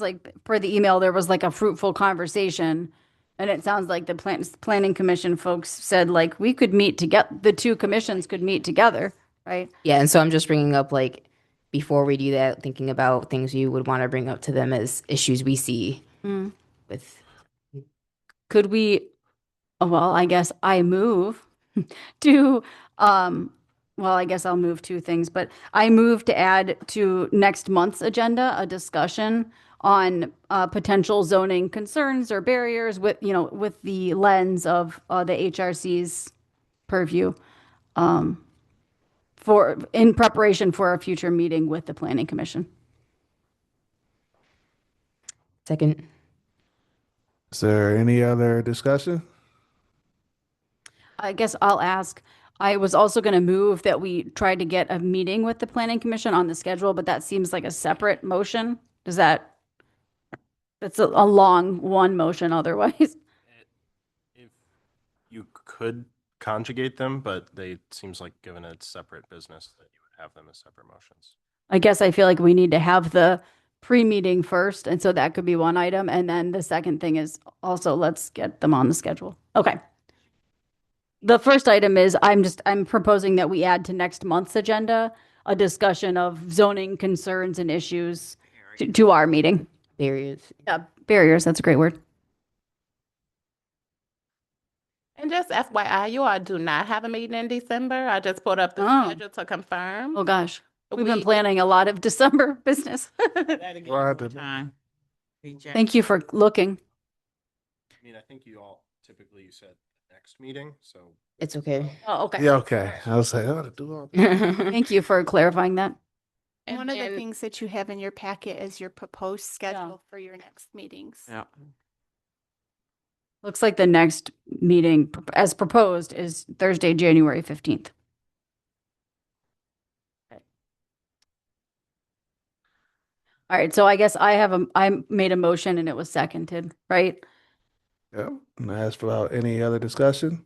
like per the email, there was like a fruitful conversation. And it sounds like the Planning Commission folks said like, we could meet together, the two commissions could meet together, right? Yeah, and so I'm just bringing up like before we do that, thinking about things you would want to bring up to them as issues we see Mm. with. Could we well, I guess I move to, well, I guess I'll move two things, but I move to add to next month's agenda a discussion on potential zoning concerns or barriers with, with the lens of the HRC's purview, in preparation for a future meeting with the Planning Commission. Second. Is there any other discussion? I guess I'll ask. I was also going to move that we try to get a meeting with the Planning Commission on the schedule, but that seems like a separate motion. It's a long one motion otherwise. If you could conjugate them, but seems like given it's separate business that you would have them as separate motions. I guess I feel like we need to have the pre-meeting first, and so that could be one item. And then the second thing is also let's get them on the schedule. Okay. The first item is I'm proposing that we add to next month's agenda a discussion of zoning concerns and issues to our meeting. Barriers. Yeah, barriers, that's a great word. And just FYI, you all do not have a meeting in December. I just put up the Oh. schedule to confirm. Oh gosh, we've been We- planning a lot of December business. That again Well, I one did- time. PJ. Thank you for looking. I mean, I think you all typically you said next meeting, so. It's okay. Oh, okay. Yeah, okay. I was like, oh, to do all. Thank you for clarifying that. And One of the then- things that you have in your packet is your proposed schedule for your next meetings. Yeah. Looks like the next meeting as proposed is Thursday, January 15th. All right, so I guess I made a motion and it was seconded, right? Yep. And I ask for any other discussion?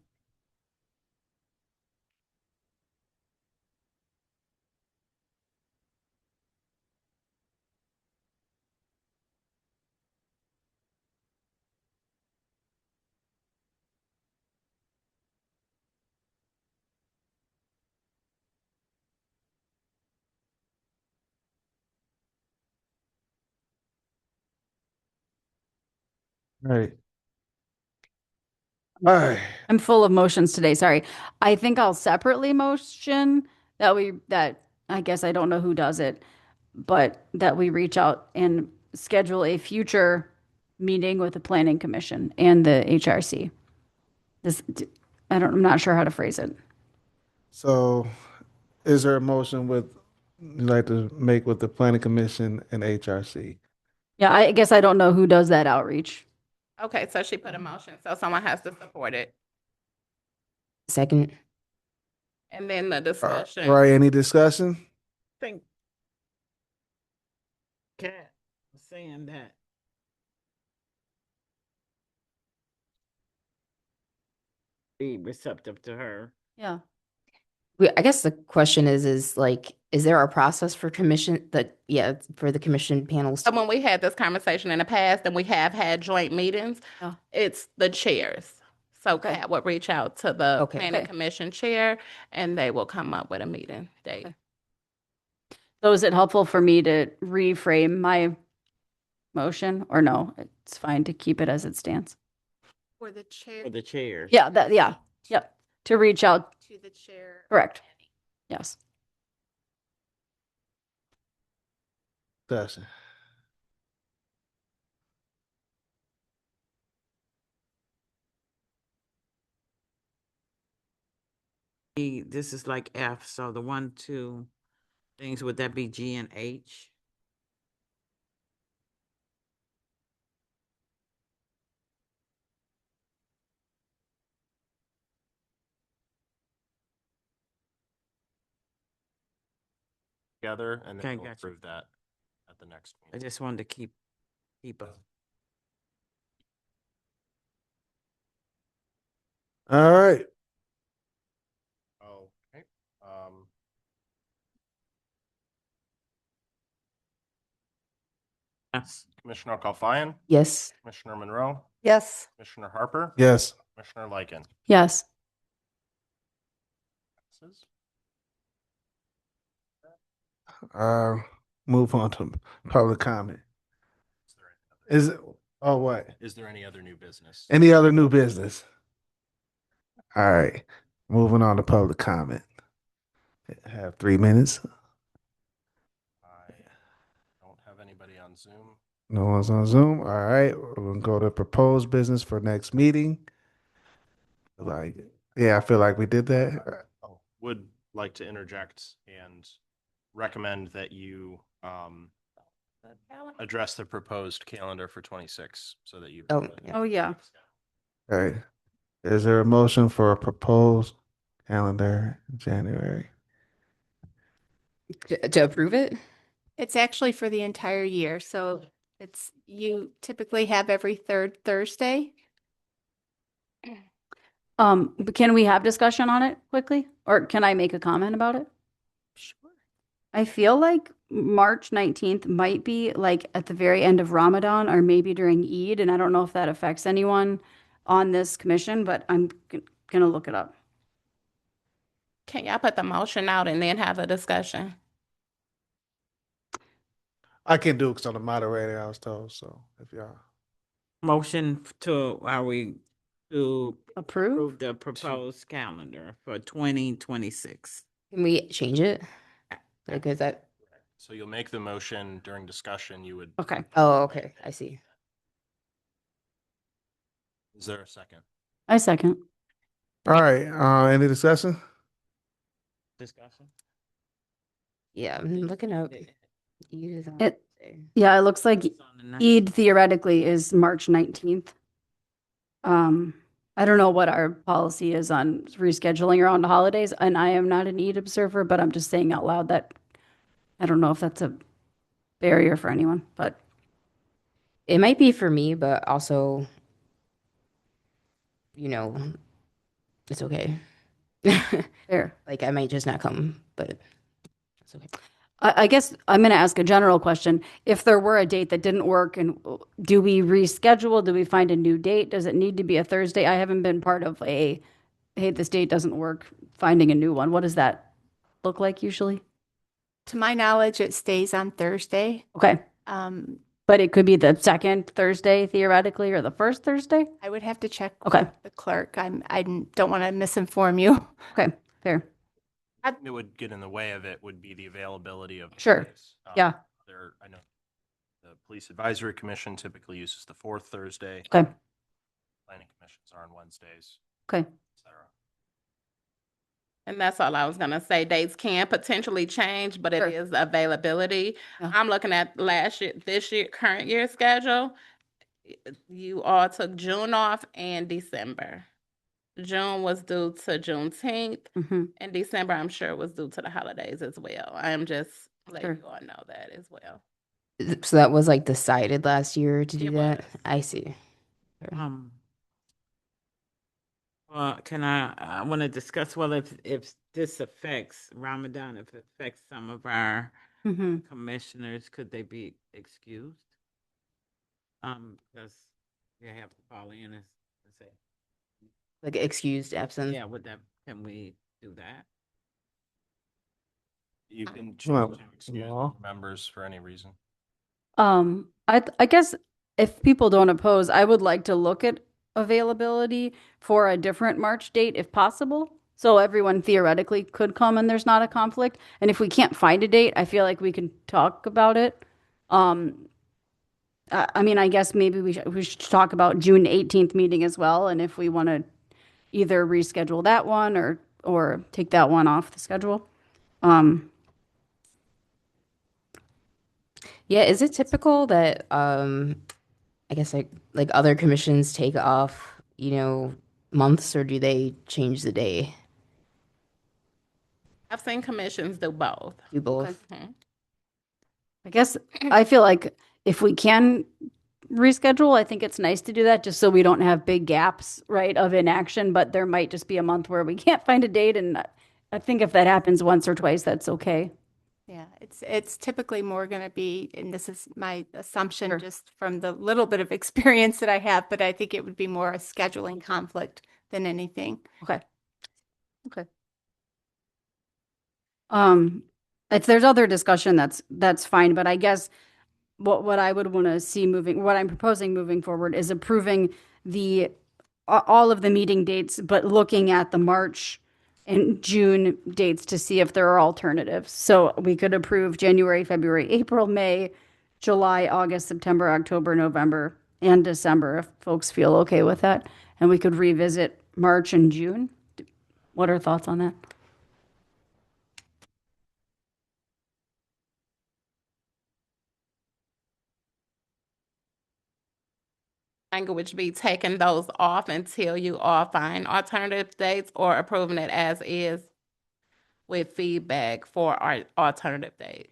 Right. All right. I'm full of motions today, sorry. I think I'll separately motion that I guess I don't know who does it, but that we reach out and schedule a future meeting with the Planning Commission and the HRC. I'm not sure how to phrase it. So is there a motion you'd like to make with the Planning Commission and HRC? Yeah, I guess I don't know who does that outreach. Okay, so she put a motion, so someone has to support it. Second. And then the discussion. Right, any discussion? Think Kat was saying that be receptive to her. Yeah. I guess the question is like, is there a process for for the commission panels? So when we had this conversation in the past and we have had joint meetings, Oh. it's the chairs. So Okay. Kat would reach out to the Okay. planning Okay. commission chair and they will come up with a meeting date. Okay. So is it helpful for me to reframe my motion or no? It's fine to keep it as it stands. For the chair. For the chairs. Yeah, yep. To reach out, To the chair. correct. Yes. Discussion. This is like F, so the 1, 2 things, would that be G and H? Together, and Okay, then we'll gotcha. approve that at the next I meeting. just wanted to keep a. All right. Okay. Yes. Commissioner Kalfyan, Yes. Commissioner Monroe, Yes. Commissioner Harper. Yes. Commissioner Lycan. Yes. Passes. Move on to public comment. Is there any other- Is it, oh, what? Is there any other new business? Any other new business? All right, moving on to public comment. Have 3 minutes. I don't have anybody on Zoom. No one's on Zoom. All right, we're gonna go to proposed business for next meeting. Like, yeah, I feel like we did that. Would like to interject and recommend that you address the proposed calendar for 26 so that you. Oh, yeah. Oh, yeah. All right, is there a motion for a proposed calendar in January? To approve it? It's actually for the entire year, so you typically have every third Thursday. But can we have discussion on it quickly? Or can I make a comment about it? Sure. I feel like March 19th might be like at the very end of Ramadan or maybe during Eid, and I don't know if that affects anyone on this commission, but I'm gonna look it up. Can y'all put the motion out and then have a discussion? I can do it because I'm the moderator, I was told, so if y'all. Motion to, are we to Approve? approve the proposed calendar for 2026? Can we change it? Like, is that, So you'll make the motion during discussion. You would. Okay, oh, okay, I see. Is there a second? I second. All right, any discussion? Discussion? Yeah, I'm looking up. Eid is on It- Thursday. Yeah, it looks like It's on the ninth. Eid theoretically is March 19th. I don't know what our policy is on rescheduling around the holidays, and I am not an Eid observer, but I'm just saying out loud that I don't know if that's a barrier for anyone, but It might be for me, but also, it's okay. there. Like, I might just not come, but it's okay. I guess I'm going to ask a general question. If there were a date that didn't work, and do we reschedule? Do we find a new date? Does it need to be a Thursday? I haven't been part of hey, this date doesn't work, finding a new one. What does that look like usually? To my knowledge, it stays on Thursday. Okay. Um, But it could be the second Thursday theoretically, or the first Thursday? I would have to check Okay. with the clerk. I don't want to misinform you. Okay, fair. It would get in the way of it would be the availability of. Sure. days. Yeah. I know the Police Advisory Commission typically uses the fourth Thursday. Okay. Planning commissions are on Wednesdays, Okay. et cetera. And that's all I was gonna say. Dates can potentially change, but Sure. it is availability. Yeah. I'm looking at this year, current year schedule. You all took June off and December. June was due to Juneteenth, Mm-hmm. and December, I'm sure, was due to the holidays as well. I am just letting Sure. you all know that as well. So that was like decided last year to do It that? was. I see. Well, I want to discuss, well, if this affects Ramadan, if it affects some of our Mm-hmm. commissioners, could they be excused? Because you have to fall in and say, Like excused absence? yeah, can we do that? You can Well, choose to excuse law. members for any reason. I guess if people don't oppose, I would like to look at availability for a different March date if possible. So everyone theoretically could come and there's not a conflict. And if we can't find a date, I feel like we can talk about it. I mean, I guess maybe we should talk about June 18th meeting as well. And if we want to either reschedule that one or take that one off the schedule. Yeah, is it typical that I guess like other commissions take off, months, or do they change the day? I've seen commissions do both. Do both? Mhm. I guess I feel like if we can reschedule, I think it's nice to do that just so we don't have big gaps, right, of inaction. But there might just be a month where we can't find a date. And I think if that happens once or twice, that's okay. Yeah, it's typically more going to be, and this is my assumption Sure. just from the little bit of experience that I have, but I think it would be more a scheduling conflict than anything. Okay. Okay. If there's other discussion, that's fine. But I guess what I would want to see what I'm proposing moving forward is approving the all of the meeting dates, but looking at the March and June dates to see if there are alternatives. So we could approve January, February, April, May, July, August, September, October, November, and December, if folks feel okay with that. And we could revisit March and June. What are thoughts on that? Language be taking those off until you all find alternative dates, or approving it as is with feedback for our alternative date?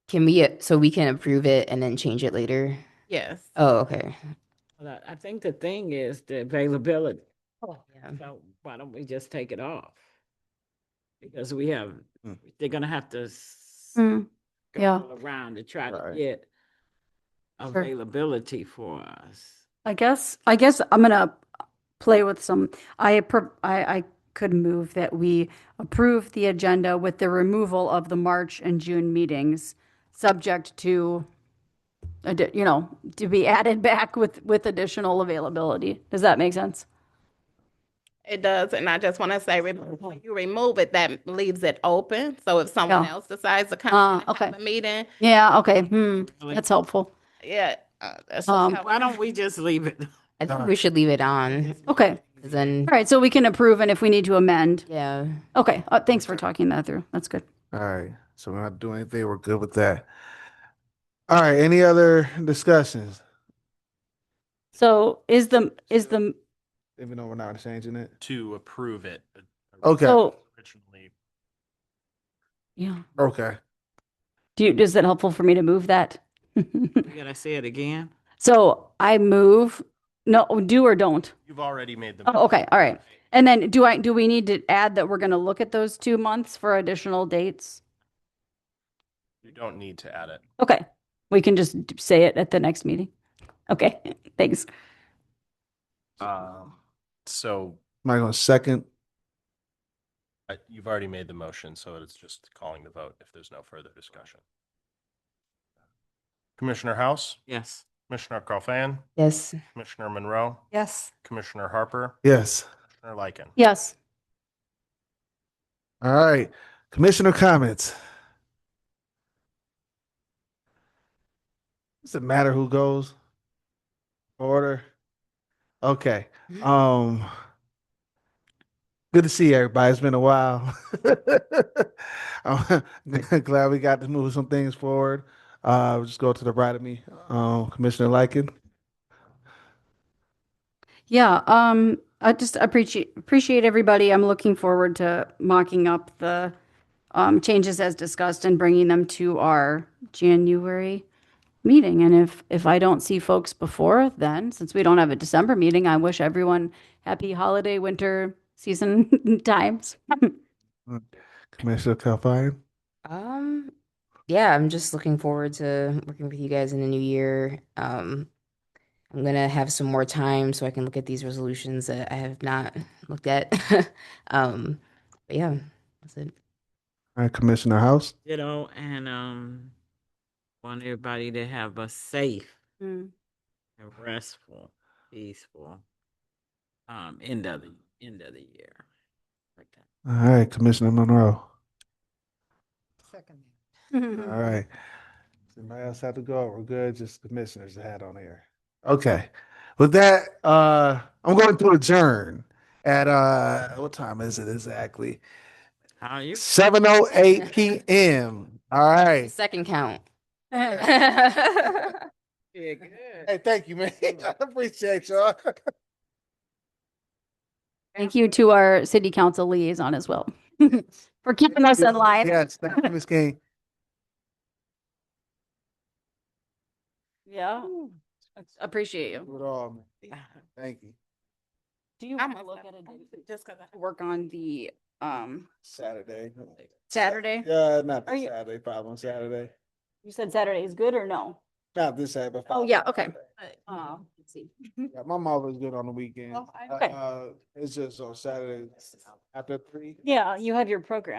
Can we, so we can approve it and then change it later? Yes. Oh, okay. But I think the thing is the availability. Yeah. So why don't we just take it off? Because we have, Hmm. they're gonna have to Hmm, go yeah. all around to try to Right. get availability for us. I guess I'm gonna play with some, I could move that we approve the agenda with the removal of the March and June meetings, subject to, to be added back with additional availability. Does that make sense? It does, and I just want to say, when you remove it, that leaves it open. So if someone Yeah. else decides to come in and okay. have a meeting, Yeah, okay, Really? that's helpful. yeah, that's Um, how- Why don't we just leave it? I think we should leave it on. Okay, 'Cause then, all right, so we can approve, and if we need to amend, yeah. okay, thanks for talking that through. That's good. All right, so we're not doing anything. We're good with that. All right, any other discussions? So even Even though we're not changing it? To approve it. Okay, so, Originally, yeah, okay. is it helpful for me to move that? You gotta say it again. So I move, no, do or don't? you've already made the. Oh, okay, all right. And then do we need to add that we're going to look at those 2 months for additional dates? You don't need to add it. Okay, we can just say it at the next meeting. Okay, thanks. So Am I going to second? you've already made the motion, so it's just calling the vote if there's no further discussion. Commissioner House, Yes. Commissioner Carlfan, Yes. Commissioner Monroe, Yes. Commissioner Harper, Yes. Commissioner Lycan. Yes. All right, commissioner comments. Does it matter who goes? Order? Okay, good to see everybody. It's been a while. I'm glad we got to move some things forward. Just go to the right of me, Commissioner Lycan. Yeah, I just appreciate everybody. I'm looking forward to mocking up the changes as discussed and bringing them to our January meeting. And if I don't see folks before then, since we don't have a December meeting, I wish everyone happy holiday winter season times. Commissioner Calfine. Yeah, I'm just looking forward to working with you guys in the new year. I'm gonna have some more time so I can look at these resolutions that I have not looked at. But yeah, that's it. All right, Commissioner House. And want everybody to have a safe Mm. and restful, peaceful end of the year. Like that. All right, Commissioner Monroe. Second. All right. Somebody else have to go? We're good. Just commissioners had on here. Okay. With that, I'm going to adjourn at what time is it exactly? How are you? 7:08 p.m. All right. Second count. Yeah, good. Hey, thank you, man. I appreciate y'all. Thank you to our city council liaison as well for keeping us in line. Yes, thank you, Ms. King. Yeah, appreciate you. Do it all, man. Thank you. Do you I'm want to gonna look at it? just because I Work on the Saturday. Saturday? Not Are this you- Saturday, probably on Saturday. You said Saturday is good or no? Not this Saturday, but Oh, probably yeah, on okay. Saturday. Let's see. Yeah, my mom was good on the weekend. Okay. It's just on Saturday after 3. Yeah, you have your program.